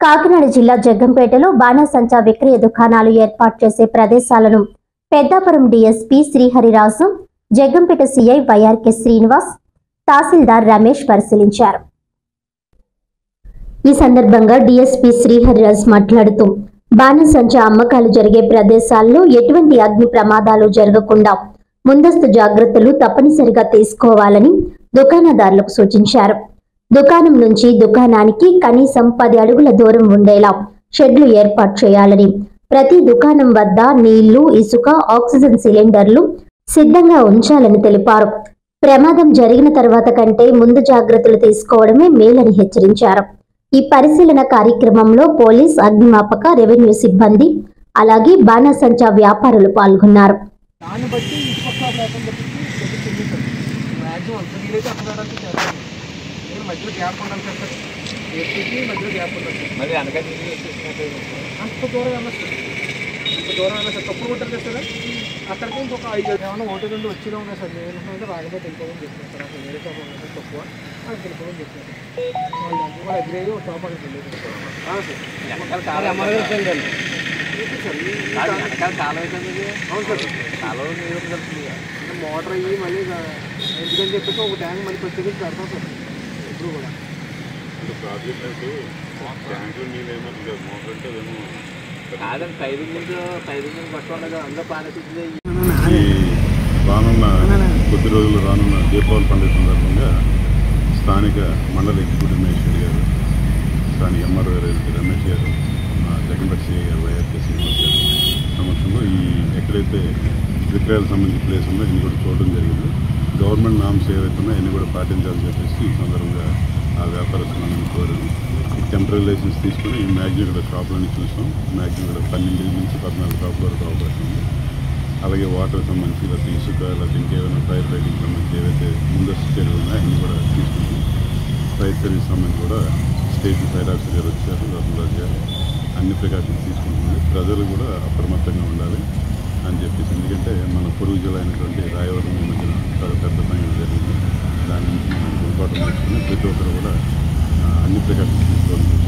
కాకినాడ జిల్లా జగ్గంపేటలో బాణసంచా విక్రయ దుకాణాలు ఏర్పాటు చేసే ప్రదేశాలను Peddapuram DSP Srihariraju, Jaggampeta CI YRK Srinivas, తహసీల్దార్ రమేష్ పరిశీలించారు. ఈ సందర్భంగా డీఎస్పీ శ్రీహరిరాజు మాట్లాడుతూ బాణసంచా అమ్మకాలు జరిగే ప్రదేశాల్లో ఎటువంటి అగ్ని ప్రమాదాలు జరగకుండా ముందస్తు జాగ్రత్తలు తప్పనిసరిగా తీసుకోవాలని దుకాణదారులకు సూచించారు. దుకాణం నుంచి దుకాణానికి కనీసం 10 అడుగుల దూరం ఉండేలా షెడ్లు ఏర్పాటు చేయాలని, ప్రతి దుకాణం వద్ద నీళ్లు, ఇసుక, ఆక్సిజన్ సిలిండర్లు సిద్ధంగా ఉంచాలని తెలిపారు. ప్రమాదం జరిగిన తర్వాత కంటే ముందు జాగ్రత్తలు తీసుకోవడమే మేలని హెచ్చరించారు. ఈ పరిశీలన కార్యక్రమంలో పోలీస్, అగ్నిమాపక, రెవెన్యూ సిబ్బంది, అలాగే బాణసంచా వ్యాపారులు పాల్గొన్నారు. మధ్యలో గ్యాప్ ఉండాలి సార్, ఏసీకి మధ్యలో గ్యాప్ ఉండాలి. మరి అనగానే అంత దూరం వెళ్ళచ్చు, అంత దూరం వెళ్ళాలి సార్. తప్పుడు కొట్టారు కదా సార్, అక్కడికి ఇంకొక 5 ఏమన్నా 1-2 వచ్చినా ఉన్నాయి సార్. నేను రాకపోతే వెళ్ళిపోవని చెప్తున్నాను సార్. అసలు వేరే షాప్ ఉన్నాయి తక్కువ, అది వెళ్ళిపోవని చెప్తున్నాను. వాళ్ళు ఎగ్రేది ఒక షాప్ అనేది వెళ్ళేది సార్. కాలం అవుతుంది. అవును సార్, కాలం నీరు కలుస్తుంది. మోటార్ అయ్యి మళ్ళీ ఎందుకని చెప్పేసి ఒక ట్యాంక్ మళ్ళీ వచ్చేది పెడతాం సార్. ఇప్పుడు కూడా ప్రాజెక్ట్ అంటే ట్యాంకులు నీళ్ళు ఏమన్నా మోటార్ అంటే అదేమో కాదండి, టైరింగ్ పట్టుకుండగా అందులో పాలసీ. రానున్న కొద్ది రోజులు రానున్న దీపావళి పండుగ సందర్భంగా స్థానిక మండల ఎగ్జిక్యూటివ్ మేజిస్ట్రేట్ గారు, స్థానిక ఎంఆర్ఓ గారు రమేష్ గారు, జగ్గంపేట సిఐ గారు వైఆర్కే శ్రీనివాస్ గారు సమక్షంలో ఎక్కడైతే విక్రయాలకు సంబంధించిన ప్లేస్ ఉందో ఇన్ని కూడా చూడడం జరిగింది. గవర్నమెంట్ నామ్స్ ఏవైతే ఉన్నాయో అన్ని కూడా పాటించాలని చెప్పేసి ఈ సందర్భంగా ఆ వ్యాపారస్తులను కోరారు. టెంపరీ లైసెన్స్ తీసుకుని మ్యాక్సిమం కూడా షాపులన్నీ చూసాం. మ్యాక్సిమం కూడా 12 నుంచి 14 షాపుల వరకు అవకాశం ఉంది. అలాగే వాటర్ సంబంధించి లేకపోతే ఇసుక లేకపోతే ఇంకేమైనా ఫైర్ ఫైటింగ్ సంబంధించి ఏవైతే ముందస్తు చర్యలు ఉన్నాయో అన్నీ కూడా తీసుకుంటాం. ఫైర్ సర్వీస్ సంబంధించి కూడా స్టేట్ ఫైర్ ఆఫీసర్ గారు వచ్చారు, రఘురాజ్ గారు, అన్ని ప్రికాషన్స్ తీసుకుంటుంది. ప్రజలు కూడా అప్రమత్తంగా ఉండాలి అని చెప్పేసి, ఎందుకంటే మన పొరుగు జిల్లా అయినటువంటి రాయవరం ఈ మధ్యన చాలా పెద్ద సంఘటన జరిగింది. దాని నుంచి మనం గుర్పాటు మార్చుకుని ప్రతి ఒక్కరు కూడా అన్ని ప్రికాషన్స్ తీసుకోవాలని